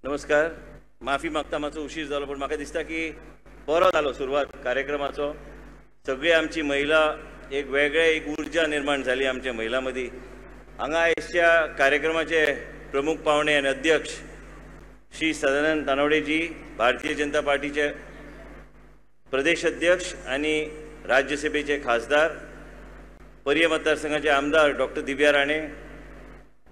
नमस्कार. माफी मागता मातसो उशीर जालो पण म्हाका दिसता की बरो जालो सुरवात कार्यक्रमाचो. सगळी आमची महिला एक ऊर्जा निर्माण झाली आमच्या महिला मदी. हांगा आयच्या कार्यक्रमाचे प्रमुख पावणे आणि अध्यक्ष श्री सदानंद तानवडेजी, भारतीय जनता पार्टीचे प्रदेश अध्यक्ष आणि राज्यसभेचे खासदार, पर्य मतदारसंघाचे आमदार डॉक्टर दिव्या राणे,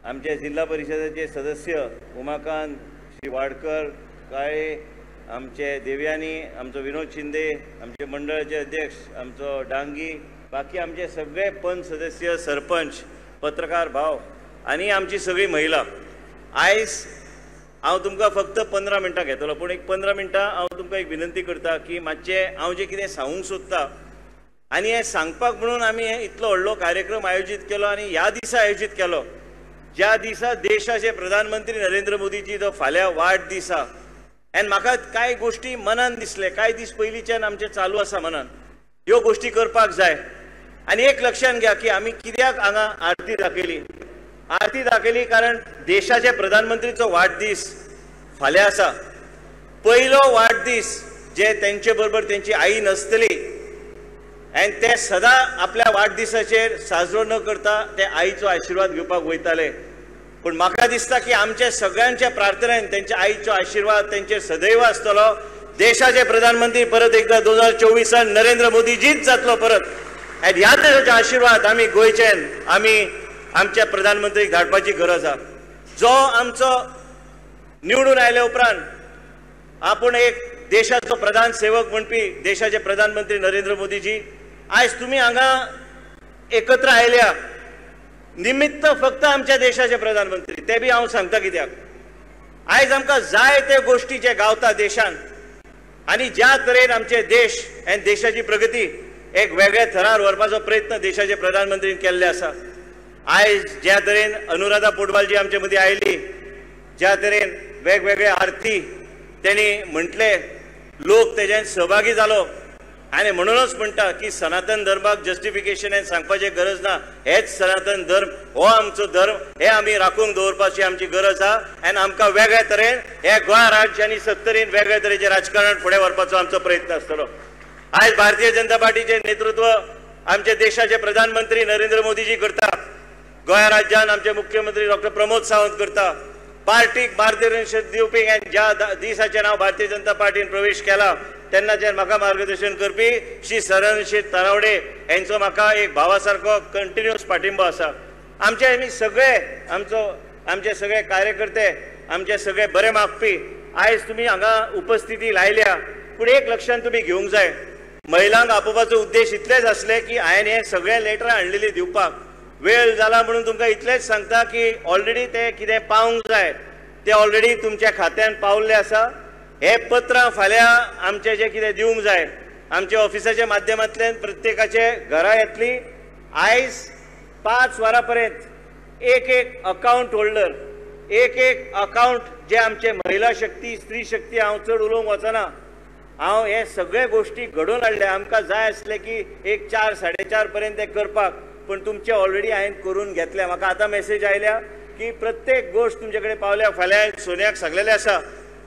आमचे जिल्हा परिषदेचे सदस्य उमाकांत, श्री वाडकर, काळे, आमचे देवयानी, आमचो विनोद शिंदे, आमचे मंडळाचे अध्यक्ष आमचो डांगी, बाकी आमचे सगळे पंच सदस्य, सरपंच, पत्रकार भाव आणि आमची सगळी महिला. आयज हांव तुमकां फक्त 15 मिनटां घेतलो, पूण एक 15 मिनटां हांव तुमकां एक विनंती करता की मातशें हांव जें कितें सांगूंक सोदतां आनी हें सांगपाक म्हणून आमी इतलो व्हडलो कार्यक्रम आयोजीत केलो आनी ह्या दिसा आयोजीत केलो ज्या दिसा देशाचे प्रधानमंत्री नरेंद्र मोदीची जो फाल्यां वाडदीस आसा. आनी म्हाका कांय गोश्टी मनान दिसले, कांय दीस पयलींच्यान आमचे चालू आसा मनान, ह्यो गोश्टी करपाक जाय. आनी एक लक्षात घ्या की आमी कित्याक हांगा आरती दाखयली. आरती दाखयली कारण देशाचे प्रधानमंत्रीचो वाडदीस फाल्यां आसा. पयलो वाडदीस जे तेंचे बरोबर तेंची आई नासतली आनी ते सदां आपल्या वाडदिसाचेर साजरो न करता ते आईचो आशिर्वाद घेवपाक वयताले. पूण म्हाका दिसता की आमच्या सगळ्यांच्या प्रार्थनेन तेंच्या आईचो आशिर्वाद तेंचेर सदैव आसतलो. देशाचे प्रधानमंत्री परत एकदा 2024 नरेंद्र मोदीजीच जातलो परत. आनी ह्या देशाचो आशिर्वाद आमी गोंयच्यान आमी आमच्या प्रधानमंत्रीक धाडपाची गरज आसा. जो आमचो निवडून आयल्या उपरांत आपूण एक देशाचो प्रधान सेवक म्हणपी देशाचे प्रधानमंत्री नरेंद्र मोदीजी, आयज तुम्ही हांगा एकत्र आयल्या निमित्त फक्त आमच्या देशाचे प्रधानमंत्री, ते बी हांव सांगता कित्याक आयज आमकां जाय ते गोश्टी जे गावता देशान आनी ज्या तरेन आमचे देश आनी देशाची प्रगती एक वेगळ्या थरार व्हरपाचो प्रयत्न देशाचे प्रधानमंत्रीन केल्ले आसा. आयज ज्या तरेन अनुराधा पोटवालजी आमचे मदीं आयली, ज्या तरेन वेगवेगळ्या आरती त्यांनी म्हटले, लोक तेज्यान सहभागी जालो आनी म्हणूनच म्हणटा की सनातन धर्माक जस्टिफिकेशन सांगपाची गरज ना. हेच सनातन धर्म, हो आमचो धर्म, हे आमी राखून दवरपाची आमची गरज आसा. आनी आमकां वेगळ्या तरेन हे गोंय राज्य आनी सत्तरीन वेगळ्या तरेचें राजकारण फुडें व्हरपाचो आमचो प्रयत्न आसतलो. आयज भारतीय जनता पार्टीचे नेतृत्व आमचे देशाचे प्रधानमंत्री नरेंद्र मोदीजी करता. गोंय राज्यान आमचे मुख्यमंत्री डॉक्टर प्रमोद सावंत करता. पार्टीक मार्गदर्शन दिवपी ज्या दिसाचेर हांव भारतीय जनता पार्टीन प्रवेश केला तेन्नाचे म्हाका मार्गदर्शन करपी श्री सदानंद तानवडे यांचो म्हाका एक भावा सारको कंटिन्युअस पाठिंबो आसा. आमचे आमी सगळे आमचे सगळे कार्यकर्ते, आमचे सगळे बरे मागपी आयज तुमी हांगा उपस्थिती लायल्या. पूण एक लक्षात तुमी घेवंक जाय, महिलांक आपोवपाचो उद्देश इतलेच आसले की हांवें हे सगळे लेटरां हाडलेली दिवपाक. वेळ जाला म्हणून तुमकां इतलेच सांगता की ऑलरेडी ते कितें पावंक जाय ते ऑलरेडी तुमच्या खात्यान पावल्ले आसा. हे पत्रां फाल्यां आमचे जे कितें दिवंक जाय आमच्या ऑफिसाच्या माध्यमांतल्यान प्रत्येकाचे घरा येतली. आयज 5 वरां पर्यंत एक अकाउंट होल्डर, एक अकाउंट जे आमचे महिला शक्ती, स्त्री शक्ती, हांव चड उलोवंक वचना, हांव हे सगळे गोश्टी घडोवन हाडल्या. आमकां जाय आसले की एक 4-4:30 पर्यंत ते करपाक, पण तुमचे ऑलरेडी हांवें करून घेतल्या. म्हाका आतां मेसेज आयल्या की प्रत्येक गोश्ट तुमचे कडेन पावल्या. फाल्यां सोन्याक सांगलेलें आसा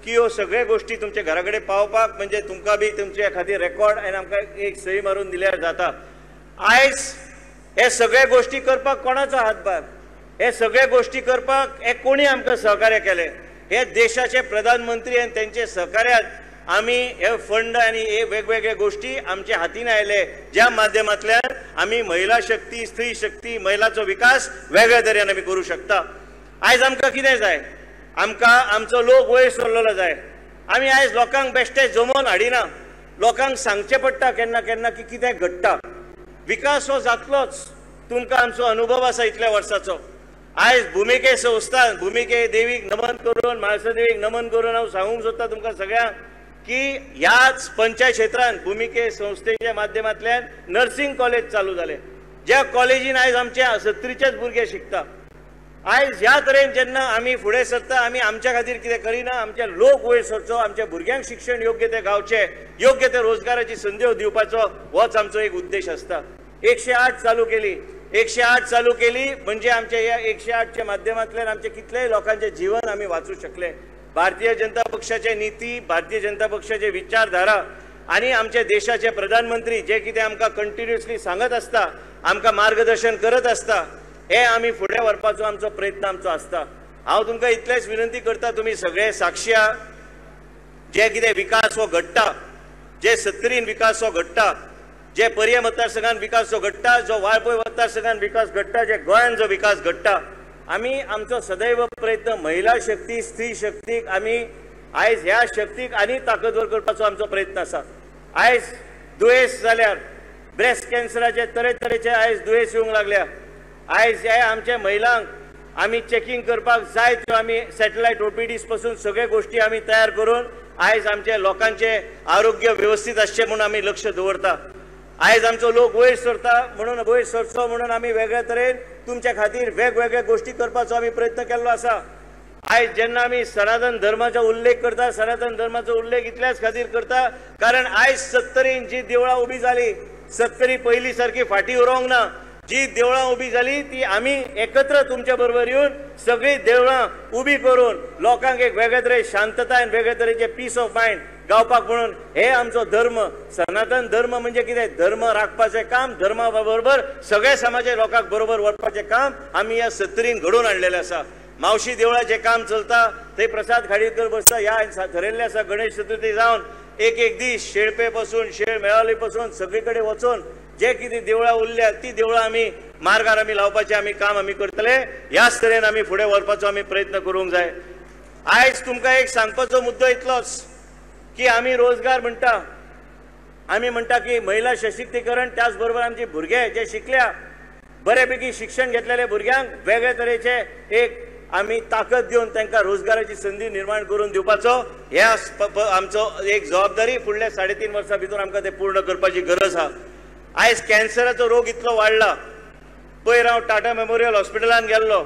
की ह्यो सगळे गोश्टी तुमच्या घरा कडेन पावपाक, म्हणजे तुमकां बी तुमच्या खातीर रेकॉर्ड आनी आमकां एक सही मारून दिल्यार जाता. आयज हे सगळे गोश्टी करपाक कोणाचो हातभार? हे सगळे गोश्टी करपाक हे कोणी आमकां सहकार्य केलें? हे देशाचे प्रधानमंत्री आनी तेंचे सहकार्यान आमी हे फंड आनी हे वेगवेगळे गोश्टी आमच्या हातीन आयले, ज्या माध्यमांतल्यान आमी महिला शक्ती, स्त्री शक्ती, महिलांचो विकास वेगळ्या तरेन आमी करूं शकता. आयज आमकां कितें जाय? आमकां आमचो लोक वयर सरलेलो जाय. आमी आयज लोकांक बेश्टे जमोवन हाडिना, लोकांक सांगचें पडटा केन्ना केन्ना की कितें घडटा. विकास हो जातलोच. तुमकां आमचो अनुभव आसा इतल्या वर्साचो. आयज भुमिके संस्थान, भुमिके देवीक नमन करून, म्हाळसा देवीक नमन करून हांव सांगूंक सोदता तुमकां सगळ्यांक की ह्याच पंचायत क्षेत्रांत भुमिके संस्थेच्या माध्यमांतल्यान नर्सिंग कॉलेज चालू जाले, ज्या कॉलेजीन आयज आमचे 70चेच भुरगे शिकता. आयज ह्या तरेन जेन्ना आमी फुडें सरता, आमी आमच्या खातीर कितें करिना, आमचे लोक वयर सरचो, आमच्या भुरग्यांक शिक्षण योग्य ते गावचे, योग्य ते रोजगाराची संदी दिवपाचो, होच आमचो एक उद्देश आसता. 108 चालू केली. 108 चालू केली म्हणजे आमच्या या 108च्या माध्यमांतल्यान आमचे कितलेय लोकांचे जीवन आमी वाचूं शकले. भारतीय जनता पक्षाचे नीती, भारतीय जनता पक्षाचे विचारधारा आणि आमच्या देशाचे प्रधानमंत्री जे कितें आमकां कंटिन्युअसली सांगत असता, आमकां मार्गदर्शन करत असता, हे आमी फुडें व्हरपाचो आमचो प्रयत्न आमचो आसता। हांव तुमकां इतलेच विनंती करता, तुमी सगळे साक्षी आहा, जे कितें विकास हो घडटा, जे सत्तरीन विकास हो घडटा, जे पर्य मतदारसंघात विकास जो घडटा, जो वाळपय मतदारसंघात विकास घडटा, जे गोंयांत जो विकास घडटा, आमी आमचो सदैव प्रयत्न महिला शक्ती, स्त्री शक्तीक आमी आयज ह्या शक्तीक आनी ताकदवर करपाचो आमचो प्रयत्न आसा। आयज दुयेंस जाल्यार ब्रेस्ट कॅन्सराचे तरेतरेचे आयज दुयेंस येवंक लागल्या। आयज हे आमचे महिलांक आमी चेकिंग करपाक जाय त्यो आमी सॅटेलायट ओपीडीज पासून सगळे गोष्टी आमी तयार करून आयज आमचे लोकांचे आरोग्य व्यवस्थित आसचे म्हणून आमी लक्ष दवरता। आयज आमचो लोक वयर सरता म्हणून वयर सरचो म्हणून आमी वेगळ्या तरेन तुमच्या खातीर वेगवेगळे गोष्टी करपाचो आमी प्रयत्न केल्लो आसा। आयज जेन्ना आमी सनातन धर्माचो उल्लेख करता, सनातन धर्माचो उल्लेख इतल्याच खातीर करता कारण आयज 70 जी देवळां उबी जाली, 70 पयलीं सारकी फाटी उरोंक ना। जी देवळां उबी जाली ती आमी एकत्र तुमच्या बरोबर येवन सगळी देवळां उबी करून लोकांक एक वेगळे तरे शांतताय आनी वेगळे तरेचे पीस ऑफ मायंड गावपाक म्हणून हे आमचो धर्म। सनातन धर्म म्हणजे कितें? धर्म राखपाचें काम, धर्मा बरोबर सगळे समाजाच्या लोकांक बरोबर व्हरपाचें काम आमी ह्या 70 घडोवन हाडलेलें आसा। मावशी देवळाचें काम चलता, थंय प्रसाद खाडीकर बसता, ह्या ठरयल्लें आसा गणेश चतुर्थी जावन एक दीस शेळपे पासून शेळ मेळावले पासून सगळे कडेन वचून जे कितें देवळां उरल्या ती देवळां आमी मार्गार आमी लावपाचें आमी काम आमी करतले। ह्याच तरेन आमी फुडें व्हरपाचो आमी प्रयत्न करूंक जाय। आयज तुमकां एक सांगपाचो मुद्दो इतलोच की आमी रोजगार म्हणटा, आमी म्हणटा की महिला सशक्तीकरण, त्याच बरोबर आमचे भुरगे जे शिकल्या, बऱ्यापैकी शिक्षण घेतलेल्या भुरग्यांक वेगळे तरेचे एक आमी ताकद दिवन तांकां रोजगाराची संधी निर्माण करून दिवपाचो हे आमचो एक जबाबदारी फुडल्या 3.5 वर्सां भितर आमकां ते पूर्ण करपाची गरज आहा। आयज कॅन्सराचो रोग इतलो वाडला। पयर हांव टाटा मेमोरियल हॉस्पिटलांत गेल्लो,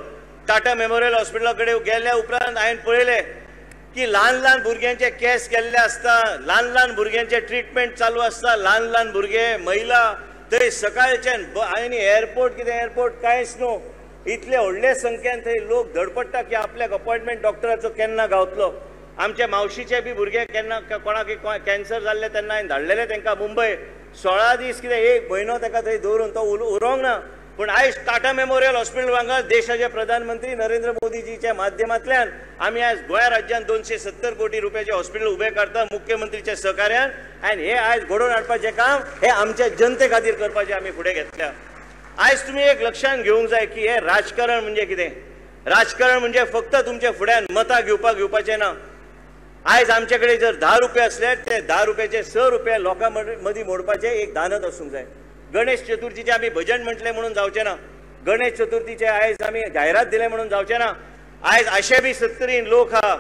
टाटा मेमोरियल हॉस्पिटला कडेन गेल्या उपरांत हांवें पळयलें की ल्हान भुरग्यांचे केस केल्ले आसता, ल्हान भुरग्यांचे ट्रिटमेंट चालू आसता, ल्हान भुरगे, महिला, थंय सकाळच्यान आनी एअरपोर्ट कितें एअरपोर्ट कांयच न्हू, इतले व्हडले संख्येन थंय लोक धडपडटा की आपल्याक अपॉयंटमेंट डॉक्टराचो केन्ना गावतलो। आमच्या मावशीचे बी भुरगे केन्ना कोणाक कॅन्सर जाल्ले तेन्ना हांवें धाडलेले तांकां मुंबय 16 दीस कितें 1 म्हयनो ताका थंय दवरून तो उरोंक ना। पूण आयज टाटा मेमोरियल हॉस्पिटल हांगा देशाचे प्रधानमंत्री नरेंद्र मोदीजीच्या माध्यमांतल्यान आमी आयज गोंय राज्यांत 270 कोटी रुपयाचे हॉस्पिटल उबे करता मुख्यमंत्रीच्या सहकार्यान, आनी हे आयज घडोवन हाडपाचें काम हे आमच्या जनते खातीर करपाचें आमी फुडें घेतल्या। आयज तुमी एक लक्षांत घेवंक जाय की हे राजकारण म्हणजे कितें? राजकारण म्हणजे फक्त तुमच्या फुड्यान मतां घेवपाचें ना। आयज आमचे कडेन जर 10 रुपये असले ते 10 रुपयाचे 6 रुपये लोकां मदीं मोडपाचे एक दानत आसूंक जाय। गणेश चतुर्थीचे आमी भजन म्हटलें म्हणून जावचें ना, गणेश चतुर्थीचे आयज आमी जायरात दिले म्हणून जावचें ना। आयज अशे बी 70 लोक आहा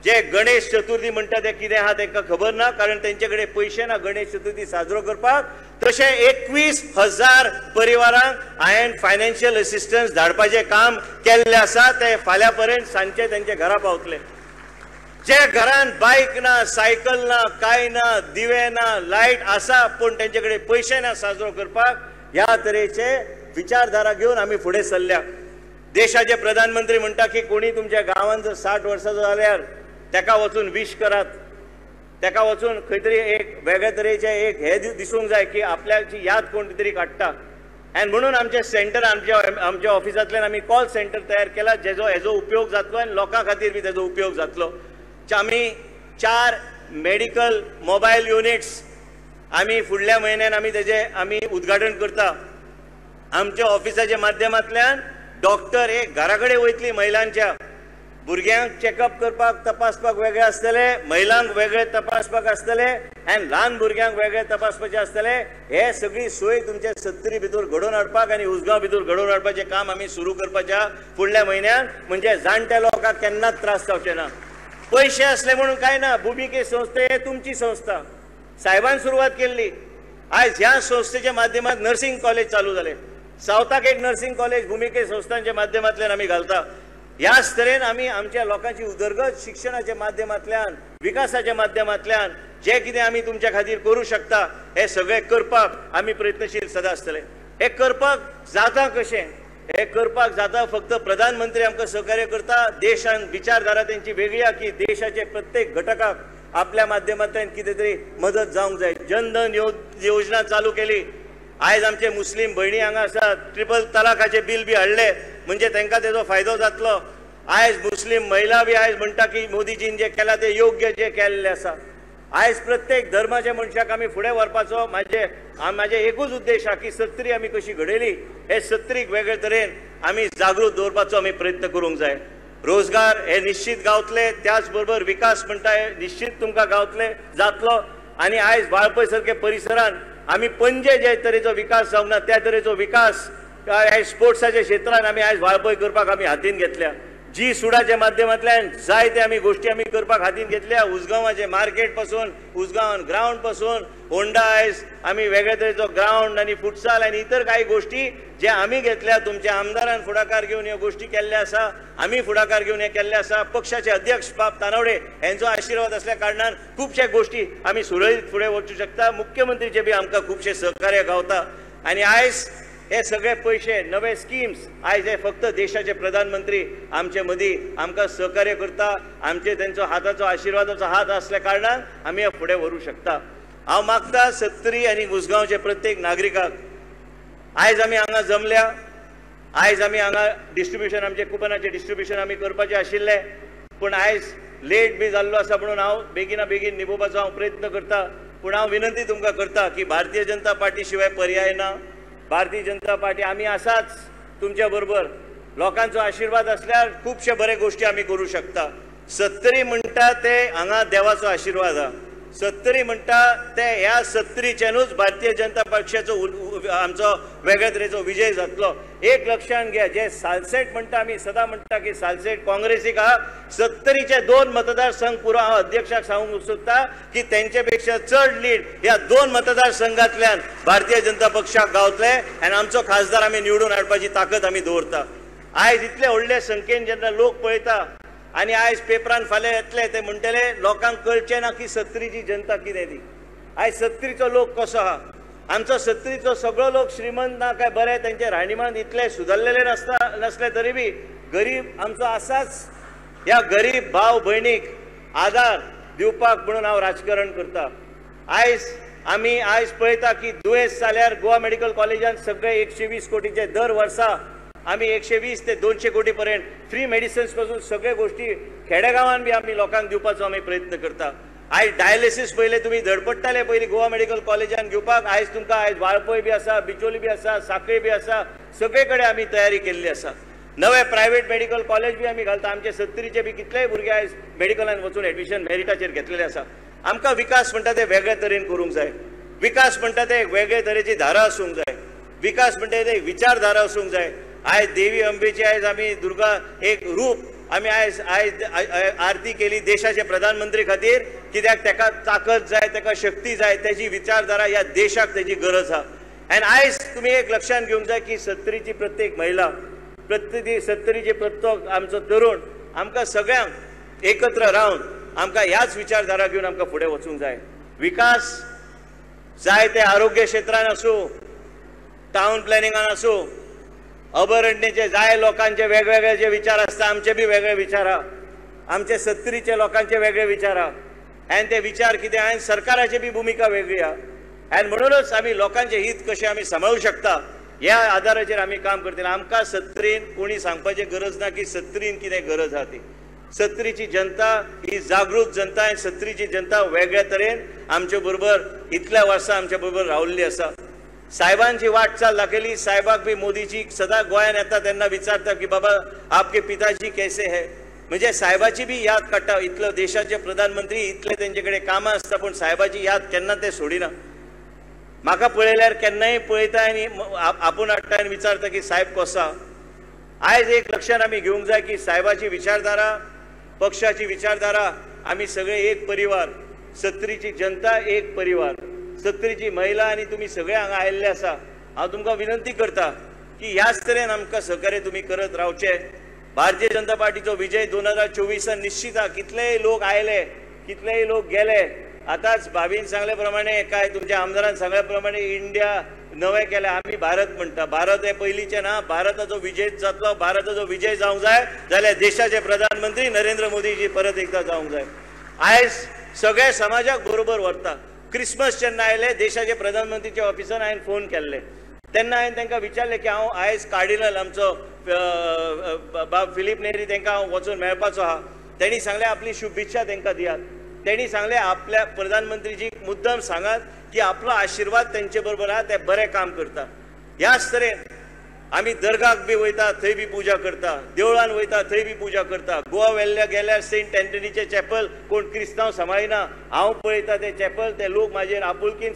जे गणेश चतुर्थी म्हणटा ते कितें आहा तांकां खबर ना, कारण तेंचे कडेन पयशे ना गणेश चतुर्थी साजरो करपाक। तशे 21,000 परिवारांक हांवें फायनान्शियल असिस्टन्स धाडपाचें काम केल्लें आसा, ते फाल्यां पर्यंत सांजचे तेंचे घरा पावतले। जे घरान बायक ना, सायकल ना, काय ना, दिवे ना, लायट आसा पूण तेंचे कडेन पयशे ना साजरो करपाक, ह्या तरेचे विचारधारा घेवन आमी फुडें सरल्या। देशाचे प्रधानमंत्री म्हणटा की कोणी तुमच्या गांवांत जर 60 वर्सांचो जाल्यार ताका वचून विश करात, ताका वचून खंय तरी एक वेगळे तरेचे एक हे दिसूंक जाय की आपल्याची याद कोण तरी काडटा। आनी म्हणून आमचे सेंटर आमच्या ऑफिसांतल्यान आमी कॉल सेंटर तयार केला हेजो उपयोग जातलो आनी लोकां खातीर बी तेजो उपयोग जातलो। आमी 4 मेडिकल मोबायल युनिट्स आमी फुडल्या म्हयन्यान आमी तेजे आमी उद्घाटन करता। आमच्या ऑफिसाच्या माध्यमांतल्यान डॉक्टर एक घरा कडेन वयतली महिलांच्या, भुरग्यांक चेकअप करपाक तपासपाक वेगळे आसतले, महिलांक वेगळे तपासपाक आसतले आनी ल्हान भुरग्यांक वेगळे तपासपाचे आसतले। हे सगळी सोय तुमच्या 70 भितर घडोवन हाडपाक आनी उसगांव भितर घडोवन हाडपाचें काम आमी सुरू करपाच्या फुडल्या म्हयन्यान, म्हणजे जाणट्या लोकांक केन्नाच त्रास जावचे ना। पैसे असले म्हणून काय ना, भूमिके संस्थे हे तुमची संस्था, साहेबान सुरुवात केल्ली। आयज ह्या संस्थेच्या माध्यमांत नर्सिंग कॉलेज चालू जाले, सावथाक एक नर्सिंग कॉलेज भूमिके संस्थांच्या माध्यमांतल्यान आमी घालता। ह्याच तरेन आमी आमच्या लोकांची उदरगत शिक्षणाच्या माध्यमांतल्यान, विकासाच्या माध्यमांतल्यान जे कितें आमी तुमच्या खातीर करूं शकता हे सगळे करपाक आमी प्रयत्नशील सदां आसतले। हे करपाक जाता कशें? हे करपाक जाता फक्त प्रधानमंत्री आमकां सहकार्य करता. देशान विचारधारा त्यांची वेगळी आहे की देशाचे प्रत्येक घटकाक आपल्या माध्यमांतल्यान कितें तरी मदत जावंक जाय. जनधन योजना चालू केली. आयज आमचे मुस्लीम भयणी हांगा आसात, ट्रिपल तलाकाचे बिल बी हाडले म्हणजे तांकां तेजो फायदो जातलो. आयज मुस्लीम महिला बी आयज म्हणटा की मोदीजीन जे केला ते योग्य जे केल्लें आसा. आयज प्रत्येक धर्माच्या मनशाक आमी फुडें व्हरपाचो म्हाजे एकूच उद्देश आसा की सत्री आमी कशी घडयली हे सत्रीक वेगळे तरेन आमी जागृत दवरपाचो आमी प्रयत्न करूंक जाय. रोजगार हे निश्चित गावतले, त्याच बरोबर विकास म्हणटा हे निश्चित तुमकां गावतले जातलो. आनी आयज वाळपय सारके परिसरान आमी पणजे जे तरेचो विकास जावंक ना त्या तरेचो विकास स्पोर्ट्साच्या क्षेत्रान आमी आयज वाळपय करपाक आमी हातीन घेतल्या. जी सुडाच्या माध्यमांतल्यान जायते आमी गोष्टी आमी करपाक हातीन घेतल्या. उजगांवाचे मार्केट पासून उजगांवान ग्राउंड पासून होंडा आयज आमी वेगळे तरेचो ग्राउंड आनी फुटसाल आनी इतर काही गोष्टी जे आमी घेतल्या. तुमच्या आमदारान फुडाकार घेवन ह्यो गोष्टी केल्ल्या आसा, आमी फुडाकार घेवन हे केल्ले आसा. पक्षाचे अध्यक्ष बाब तानवडे हांचो आशिर्वाद असल्या कारणान खुबशे गोष्टी आमी सुरळीत फुडें वचूं शकता. मुख्यमंत्रीचे बी आमकां खुबशे सहकार्य गावता. आनी आयज हे सगळे पैसे नवे स्किम्स आयज हे फक्त देशाचे प्रधानमंत्री आमचे मदीं आमकां सहकार्य करता. आमचे तेंचो हाताचो आशिर्वादाचो हात असल्या कारणान आमी हे फुडें व्हरूंक शकता. हांव मागता सत्तरी आनी उसगांवचे प्रत्येक नागरिकाक आयज आमी हांगा जमल्या. आयज आमी हांगा डिस्ट्रिब्युशन आमचे कुपनाचे डिस्ट्रिब्युशन आमी करपाचें आशिल्लें, पूण आयज लेट बी जाल्लो आसा म्हणून हांव बेगिना बेगीन निभोवपाचो हांव प्रयत्न करता. पूण हांव विनंती तुमकां करता की भारतीय जनता पार्टी शिवाय पर्याय ना. भारतीय जनता पार्टी आमी आसाच तुमच्या बरोबर. लोकांचो आशिर्वाद असल्यार खुबशे बरे गोष्टी आमी करूं शकता. सत्तरी म्हणटा ते हांगा देवाचो आशिर्वाद आहा. सत्तरी म्हणटा ते ह्या सत्तरीच्यानूच भारतीय जनता पक्षाचो आमचो वेगळे तरेचो विजय जातलो. एक लक्षात घ्या, जे सालसेट म्हणटा आमी सदां म्हणटा की सालसेट काँग्रेसीक आहा, सत्तरीचे 2 मतदारसंघ पुरो हांव अध्यक्षाक सांगूंक सोदता की तेंचे पेक्षा चड लीड ह्या 2 मतदारसंघांतल्यान भारतीय जनता पक्षाक गावतले आनी आमचो खासदार आमी निवडून हाडपाची ताकद आमी दवरता. आयज इतले व्हडले संख्येन जेन्ना लोक पळयता आनी आयज पेपरान फाल्यां येतले ते म्हणटले लोकांक कळचें ना की सत्तरीची जनता कितें ती. आयज सत्तरीचो लोक कसो आहा. आमचो सत्तरीचो सगळो लोक श्रीमंत ना काय बरे तेंचे राहणीमान इतले सुदारलेले नसले तरी बी गरीब आमचो आसाच. ह्या गरीब भाव भयणीक आदार दिवपाक म्हणून हांव राजकारण करता. आमी आयज पळयता की दुयेंस जाल्यार गोवा मेडिकल कॉलेजान सगळे 120 कोटीचे दर वर्सा आमी 120 ते 200 कोटी पर्यंत फ्री मेडिसिन्स पासून सगळे गोष्टी खेडेगांवान बी आमी लोकांक दिवपाचो आमी प्रयत्न करता. आयज डायलिसीस पयले तुमी धडपडटाले पयलीं गोवा मेडिकल कॉलेजान घेवपाक. आयज तुमकां आयज वाळपय बी आसा, बिचोली बी आसा, सांखळी बी आसा, सगळे कडेन आमी तयारी केल्ली आसा. नवे प्रायवेट मेडिकल कॉलेज बी आमी घालता. आमचे सत्तरीचे बी कितलेय भुरगे आयज मेडिकलान वचून एडमिशन मेरिटाचेर घेतलेले आसा. आमकां विकास म्हणटा ते वेगळे तरेन करूंक जाय. विकास म्हणटा ते वेगळे तरेची धारा आसूंक जाय. विकास म्हणटा ते विचारधारा आसूंक जाय. आयज देवी अंबेची आयज आमी दुर्गा एक रूप आमी आयज आरती केली देशाचे प्रधानमंत्री खातीर, कित्याक तेका ताकद जाय, तेका शक्ती जाय, तेजी विचारधारा ह्या देशाक तेजी गरज आहा. आनी आयज तुमी एक लक्षात घेवंक जाय की सत्तरीची प्रत्येक महिला, सत्तरीचे प्रत्येक आमचो तरुण आमकां सगळ्यांक एकत्र रावन आमकां ह्याच विचारधारा घेवन आमकां फुडें वचूंक जाय. विकास जाय ते आरोग्य क्षेत्रान आसूं, टावन प्लॅनिंगान आसूं, अभयारण्याचे जाय लोकांचे वेगवेगळे जे विचार आसता, आमचे बी वेगळे विचार आहा. आमचे सत्तरीचे लोकांचे वेगळे विचार आहा. आनी ते विचार कितें आनी सरकाराची बी भुमिका वेगळी आहा. आनी म्हणूनच आमी लोकांचे हित कशें आमी सांबाळूंक शकता ह्या आदाराचेर आमी काम करतले. आमकां सत्तरीन कोणी सांगपाची गरज ना की सत्तरीन कितें गरज आहा ती. सत्तरीची जनता ही जागृत जनता आनी सत्तरीची जनता वेगळ्या तरेन आमचे बरोबर इतल्या वर्सां आमचे बरोबर रावल्ली आसा. साहेबांची वाटचाल दाखयली. साहेबाक बी मोदीजी सदां गोंयांत येता तेन्ना विचारता की बाबा आपके पिताजी कैसे है. म्हणजे साहेबाची बी याद काडटा. इतलो देशाचे प्रधानमंत्री इतले तेंचे कडेन कामां आसता पूण साहेबाची याद केन्ना ते सोडिना. म्हाका पळयल्यार केन्नाय पळयता आनी आपूण हाडटा आनी विचारता की साहेब कसो आहा. आयज एक लक्षात आमी घेवंक जाय की साहेबाची विचारधारा, पक्षाची विचारधारा, आमी सगळे एक परिवार. सत्तरीची जनता एक परिवार. सत्तरीची महिला आनी तुमी सगळे हांगा आयिल्ले आसा. हांव तुमकां विनंती करता की ह्याच तरेन आमकां सहकार्य तुमी करत रावचे. भारतीय जनता पार्टीचो विजय 2024 निश्चित आहा. कितलेय लोक आयले, कितलेय लोक गेले. आतांच भाभीन सांगले प्रमाणे, काय तुमच्या आमदारान सांगल्या प्रमाणे इंडिया नवे केले. आमी भारत म्हणटा. भारत हे पयलींचे ना. भारताचो विजय जातलो. भारताचो विजय जावंक जाय जाल्यार देशाचे प्रधानमंत्री नरेंद्र मोदीजी परत एकदा जावंक जाय. आयज सगळे समाजाक बरोबर व्हरता. क्रिसमस जेन्ना आयले देशाचे प्रधानमंत्रीचे ऑफिसान हांवें फोन केल्ले तेन्ना हांवें तांकां विचारलें की हांव आयज कार्डिनल आमचो बाब फिलीप नेरी तांकां हांव वचून मेळपाचो आहा. तेणी सांगलें आपली शुभेच्छा तांकां दियात. तेणी सांगलें आपल्या प्रधानमंत्रीजीक मुद्दम सांगात की आपलो आशिर्वाद तेंचे बरोबर आहा. ते बरें काम करता. ह्याच तरेन आमी दर्गाक बी वयता थंय बी पुजा करता. देवळान वयता थंय बी पुजा करता. गोवा व्हेल्ल्या गेल्यार सेंट एंटनीचे चॅपल कोण क्रिस्तांव सांबाळिना. हांव पळयता ते चॅपल. ते लोक म्हाजेर आपुलकीन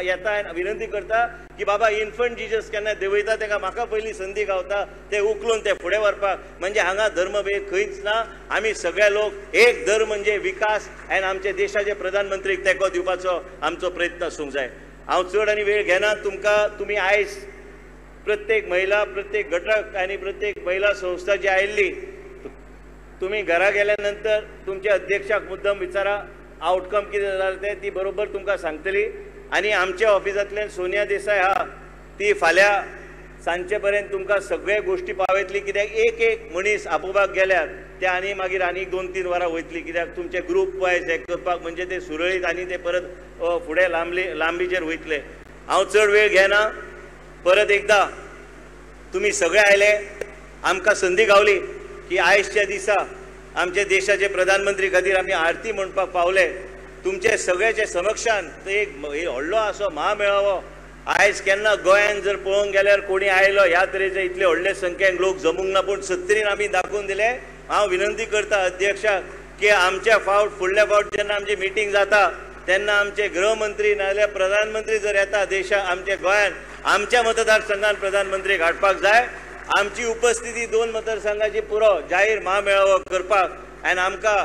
येता आनी विनंती करता की बाबा इन्फंट जिजस केन्ना देवयता तेका म्हाका पयली संदी गावता ते उखलून ते फुडें व्हरपाक. म्हणजे हांगा धर्मभेद खंयच ना. आमी सगळे लोक एक धर्म म्हणजे विकास आनी आमचे देशाचे प्रधानमंत्रीक तेंको दिवपाचो आमचो प्रयत्न आसूंक जाय. हांव चड आनी वेळ घेना. तुमी आयज प्रत्येक महिला प्रत्येक घटक आणि प्रत्येक महिला संस्था जी आयिल्ली तुम्ही घरा गेल्यानंतर तुमच्या अध्यक्षाक मुद्दम विचारा आउटकम कितें जालें तें ती बरोबर तुमकां सांगतली. आणि आमच्या ऑफिसांतल्यान सोनिया देसाय आहा ती फाल्यां सांजचे पर्यंत तुमकां सगळे गोष्टी पावयतली. कित्याक एक एक मनीस आपोवपाक गेल्यार ते आनी मागीर आनी 2-3 वरां वयतली. कित्याक तुमचे ग्रूप वायज हे करपाक म्हणजे ते सुरळीत आनी ते परत फुडें लांबीचेर वयतले. हांव चड वेळ घेना. परत एकदा तुम्ही सगळे आयले. आमकां संदी गावली की आयजच्या दिसा आमच्या देशाचे प्रधानमंत्री खातीर आमी आरती म्हणपाक पावले. तुमचे सगळ्याचे समक्षान एक व्हडलो असो महामेळावो आयज केन्ना गोंयान जर पळोवंक गेल्यार कोणी आयलो ह्या तरेचे इतले व्हडले संख्येन लोक जमूंक ना. पूण सत्तरीन आमी दाखोवन दिले. हांव विनंती करता अध्यक्षाक की आमच्या फुडल्या फावट जेन्ना आमची मिटींग जाता तेन्ना आमचे गृहमंत्री नाजाल्यार प्रधानमंत्री जर येता आमच्या गोंयान आमच्या मतदारसंघात प्रधानमंत्री हाडपाक जाय. आमची उपस्थिती 2 मतदारसंघाची पुरो जाहीर महामेळावो करपाक आनी आमकां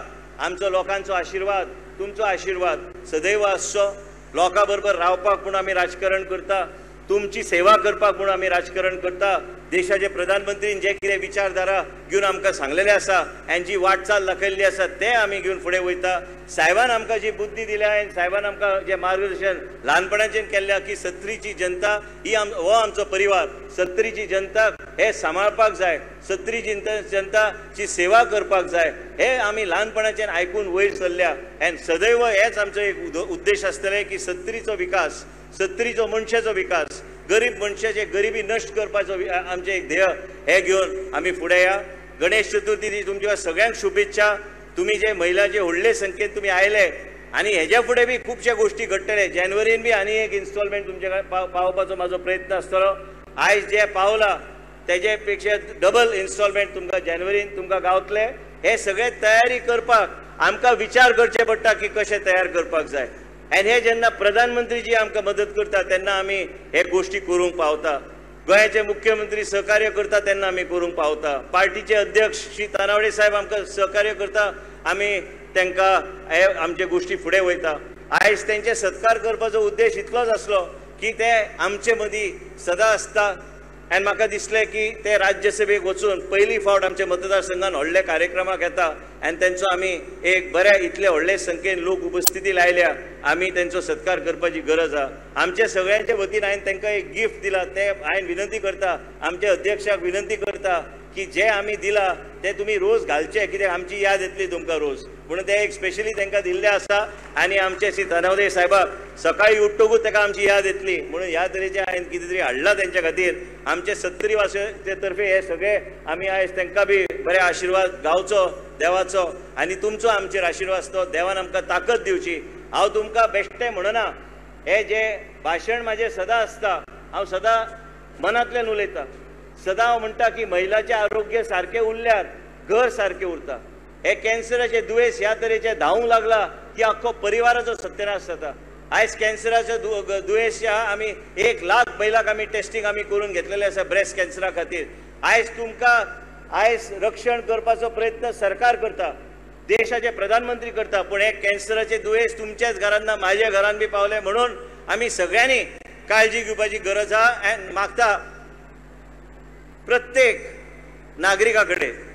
आमचो लोकांचो आशिर्वाद तुमचो आशिर्वाद सदैव आसचो. लोकां बरोबर रावपाक म्हूण आमी राजकारण करता. तुमची सेवा करपाक म्हूण आमी राजकारण करता. देशाचे प्रधानमंत्रीन जे कितें विचारधारा घेवन आमकां सांगलेले आसा आनी जी वाटचाल दाखयल्ली आसा ते आमी घेवन फुडें वयता. साहेबान आमकां जी बुद्धी दिल्या आनी साहेबान आमकां जे मार्गदर्शन ल्हानपणाच्यान केल्ल्या की सत्तरीची जनता ही हो आमचो परिवार. सत्तरीची जनता हे सांबाळपाक जाय. सत्तरीची जनताची सेवा करपाक जाय हे आमी ल्हानपणाच्यान आयकून वयर सरल्या. आनी सदैव हेच आमचो एक उद्देश आसतले की सत्तरीचो विकास सत्तरीचो मनशाचो विकास गरीब मनशाचे गरिबी नश्ट करपाचो आमचे एक ध्येय हे घेवन आमी फुडें या. गणेश चतुर्थीची तुमच्या सगळ्यांक शुभेच्छा. तुम्ही जे महिलांचे व्हडले संख्येन तुम्ही आयले आणि हेज्या फुडें बी खुबशे गोष्टी घडटले. जानेवारीन बी आनी एक इन्स्टॉलमेंट तुमचे पावपाचो म्हाजो प्रयत्न आसतलो. आयज जे पावला तेजे पेक्षा डबल इन्स्टॉलमेंट तुमकां जानेवारीन तुमकां गावतले. हे सगळे तयारी करपाक आमकां विचार करचे पडटा की कशें तयार करपाक जाय. आनी हे जेन्ना प्रधानमंत्रीजी आमकां मदत करता तेन्ना आमी हे गोष्टी करूंक पावता. गोंयाचे मुख्यमंत्री सहकार्य करता तेन्ना आमी करूंक पावता. पार्टीचे अध्यक्ष श्री तानावडे साहेब आमकां सहकार्य करता आमी तांकां आमचे गोष्टी फुडें वयता. आयज तेंचे सत्कार करपाचो उद्देश इतलोच आसलो की ते आमचे मदीं सदां आसता. आनी म्हाका दिसलें की ते राज्यसभेक वचून पयली फावट आमच्या मतदारसंघान व्हडले कार्यक्रमाक येता आनी तेंचो आमी एक बऱ्या इतले व्हडले संख्येन लोक उपस्थिती लायल्या. आमी तेंचो सत्कार करपाची गरज आहा. आमच्या सगळ्यांच्या वतीन हांवें तांकां एक गिफ्ट दिला ते हांवें विनंती करता आमच्या अध्यक्षाक विनंती करता की जे आमी दिला ते तुमी रोज घालचे कित्याक आमची याद येतली तुमकां रोज म्हणून ते एक स्पेशली तांकां दिल्ले आसा. आनी आमचे श्री तानावडे साहेबाक सकाळी उठ्ठोकूच ताका आमची याद येतली म्हणून ह्या तरेचे हांवें कितें तरी हाडला तेंच्या खातीर. आमचे सत्तरी वासे तर्फे हे सगळे आमी आयज तांकां बी बरे आशिर्वाद गावचो देवाचो आनी तुमचो आमचेर आशिर्वाद आसतो. देवान आमकां ताकद दिवची. हांव तुमकां बेश्टें म्हणना. हे जे भाशण म्हाजें सदां आसता हांव सदां मनांतल्यान उलयतां. सदां हांव म्हणटा की महिलाचें आरोग्य सारकें उरल्यार घर सारकें उरता. हे कॅन्सराचे दुयेंस ह्या तरेचे धांवूंक लागला की आख्खो परिवाराचो सत्यानाश जाता. आयज कॅन्सराचो दुयेंस आमी 1 लाख महिलांक आमी टेस्टिंग आमी करून घेतलेले आसा ब्रेस्ट कॅन्सरा खातीर. आयज तुमकां आयज रक्षण करपाचो प्रयत्न सरकार करता. देशाचे प्रधानमंत्री करता. पूण हे कॅन्सराचे दुयेंस तुमच्याच घरांत ना म्हाज्या घरान बी पावले म्हणून आमी सगळ्यांनी काळजी घेवपाची गरज आहा. आनी मागता प्रत्येक नागरिका कडेन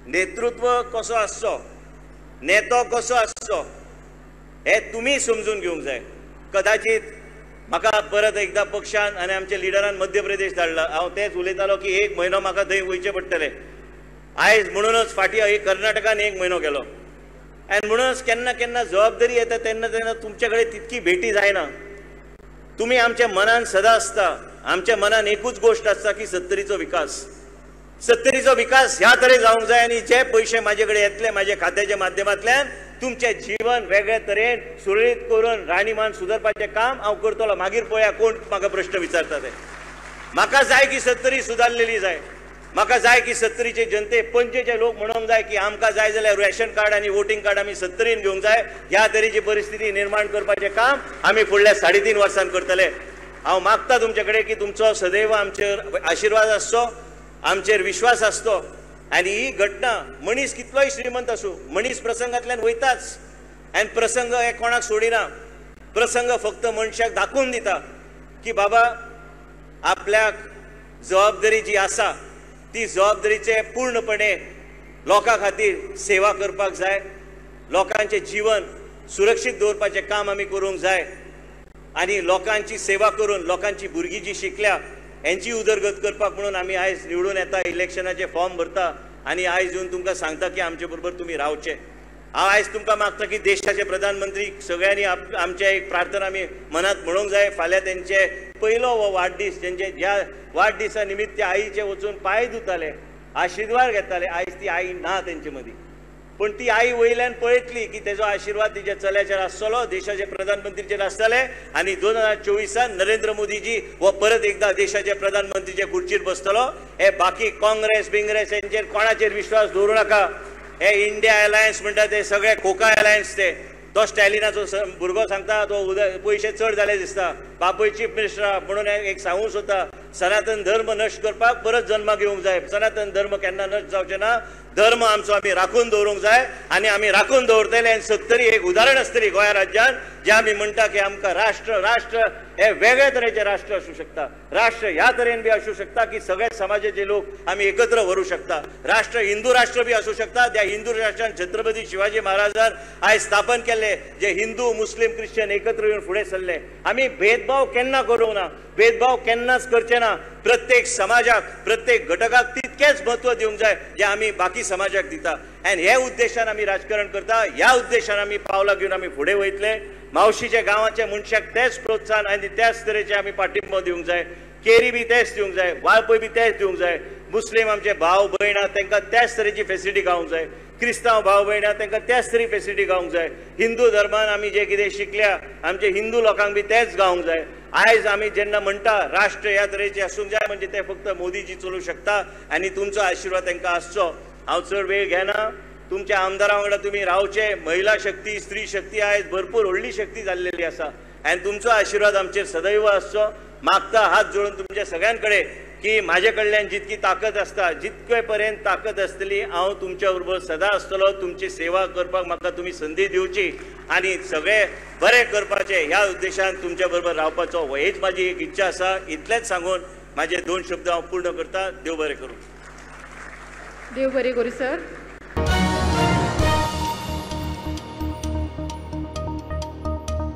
नेतृत्व कसो आसचो नेतो कसो आसचो हे तुमी समजून घेवंक जाय. कदाचित म्हाका परत एकदा पक्षान आनी आमच्या लिडरान मध्य प्रदेश धाडला. हांव तेच उलयतालो की 1 म्हयनो म्हाका थंय वयचें पडटलें. आयज म्हणूनच फाटीं कर्नाटकान 1 म्हयनो गेलो. आनी म्हणूनच केन्ना केन्ना जबाबदारी येता तेन्ना तेन्ना तुमचे कडेन तितकी भेटी जायना. तुमी आमच्या मनान सदां आसता. आमच्या मनान एकूच गोष्ट आसता की सत्तरीचो विकास. सत्तरीचो विकास ह्या तरेन जावंक जाय आनी जे पयशे म्हाजे कडेन येतले म्हाज्या खात्याच्या माध्यमांतल्यान तुमचें जीवन वेगळे तरेन सुरळीत करून राहणीमान सुदारपाचें काम हांव करतलो. मागीर पळया कोण म्हाका प्रश्न विचारता ते. म्हाका जाय की सत्तरी सुदारलेली जाय. म्हाका जाय की सत्तरीचे जनते पणजेचे लोक म्हणूंक जाय की आमकां जाय जाल्यार रॅशन कार्ड आनी वोटींग कार्ड आमी सत्तरीन घेवंक जाय. ह्या तरेची परिस्थिती निर्माण करपाचें काम आमी फुडल्या 3.5 वर्सांन करतले. हांव मागता तुमचे कडेन की तुमचो सदैव आमचेर आशिर्वाद आसचो, आमचेर विश्वास आसतो. आनी ही घटना मनीस कितलोय श्रीमंत आसूं मनीस प्रसंगांतल्यान वयताच. आनी प्रसंग हे कोणाक सोडिना. प्रसंग फक्त मनशाक दाखोवन दिता की बाबा आपल्याक जबाबदारी जी आसा ती जबाबदारीचे पूर्णपणे लोकां खातीर सेवा करपाक जाय. लोकांचें जीवन सुरक्षीत दवरपाचें काम आमी करूंक जाय. आनी लोकांची सेवा करून लोकांची भुरगीं जी शिकल्या हेंची उदरगत करपाक म्हणून आमी आयज निवडून येता. इलेक्शनाचे फॉर्म भरता आनी आयज येवन तुमकां सांगता की आमचे बरोबर तुमी रावचे. हांव आयज तुमकां मागता की देशाचे प्रधानमंत्री सगळ्यांनी आमचे एक प्रार्थना आमी मनांत म्हणूंक जाय. फाल्यां तेंचे पयलो हो वाडदीस तेंचे ज्या वाडदिसा निमित्त ते आईचे वचून पांय धुताले आशिर्वाद घेताले. आयज ती आई ना तेंचे मदीं. पण ती आई वयल्यान पळयतली की तेजो आशिर्वाद तिच्या चल्याचेर आसतलो, देशाचे प्रधानमंत्रीचेर आसतले. आनी 2024 नरेंद्र मोदीजी हो परत एकदा देशाचे प्रधानमंत्रीचे खुर्चीर बसतलो. हे बाकी काँग्रेस बिंग्रेस हेंचेर कोणाचेर विश्वास दवरूं नाका. हे इंडिया अलायन्स म्हणटा ते सगळे खोका अलायन्स. तो स्टॅलिनाचो भुरगो सांगता तो पयशे चड जाले दिसता. बापूय चीफ मिनिस्टर म्हणून एक सांगूंक सोदता सनातन धर्म नश्ट करपाक परत जन्माक येवंक जाय. सनातन धर्म केन्ना नश्ट जावचे ना. धर्म आमचो आमी राखून दवरूंक जाय आनी आमी राखून दवरतले. आनी सत्तरी एक उदाहरण आसतली गोंया राज्यात जे आमी म्हणटा की आमकां राष्ट्र राष्ट्र हे वेगळे तरेचे राष्ट्र आसूं शकता. राष्ट्र ह्या तरेन बी आसूं शकता की सगळे समाजाचे लोक आमी एकत्र व्हरूंक शकता. राष्ट्र हिंदू राष्ट्र बी आसूं शकता. त्या हिंदू राष्ट्रान छत्रपती शिवाजी महाराजान आयज स्थापन केल्ले जे हिंदू मुस्लीम क्रिश्चन एकत्र येवन फुडें सरले. आमी भेदभाव केन्ना करूंक ना. भेदभाव केन्नाच करचे ना. प्रत्येक समाजाक प्रत्येक घटकाक तितकेच म्हत्व दिवंक जाय जे आमी बाकी समाजाक दिता. आनी हे उद्देशान आमी राजकारण करता. ह्या उद्देशान आमी पावलां घेवन आमी फुडें वयतले. मावशीच्या गांवाच्या मनशाक तेच प्रोत्साहन आनी त्याच तरेचे आमी पाठिंबो दिवंक जाय. केरी बी तेच दिवंक जाय. वाळपय बी तेच दिवंक जाय. मुस्लीम आमचे भाव भयण आहा तांकां त्याच तरेची फेसिलिटी गावंक जाय. क्रिस्तांव भाव भयण आहा तांकां त्याच तरी फेसिलिटी गावंक जाय. हिंदू धर्मान आमी जे कितें शिकल्या आमचे हिंदू लोकांक बी तेच गावंक जाय. आयज आमी जेन्ना म्हणटा राष्ट्र ह्या तरेचे आसूंक जाय म्हणजे ते फक्त मोदीजी चलूंक शकता आनी तुमचो आशिर्वाद तांकां आसचो. हांव चड वेळ घेना. तुमच्या आमदारां वांगडा तुमी रावचे. महिला शक्ती स्त्री शक्ती आयज भरपूर व्हडली शक्ती जाल्लेली आसा आनी तुमचो आशिर्वाद आमचेर सदैव आसचो. मागता हात जोडून तुमच्या सगळ्यां कडेन की म्हाजे कडल्यान जितकी ताकद आसता जितके पर्यंत ताकद आसतली हांव तुमच्या बरोबर सदां आसतलो. तुमची सेवा करपाक म्हाका तुमी संदी दिवची आनी सगळे बरें करपाचें ह्या उद्देशान तुमच्या बरोबर रावपाचो हीच म्हाजी एक इच्छा आसा. इतलेंच सांगून म्हाजे 2 शब्द हांव पूर्ण करता. देव बरें करूं. देव बरें करूं सर.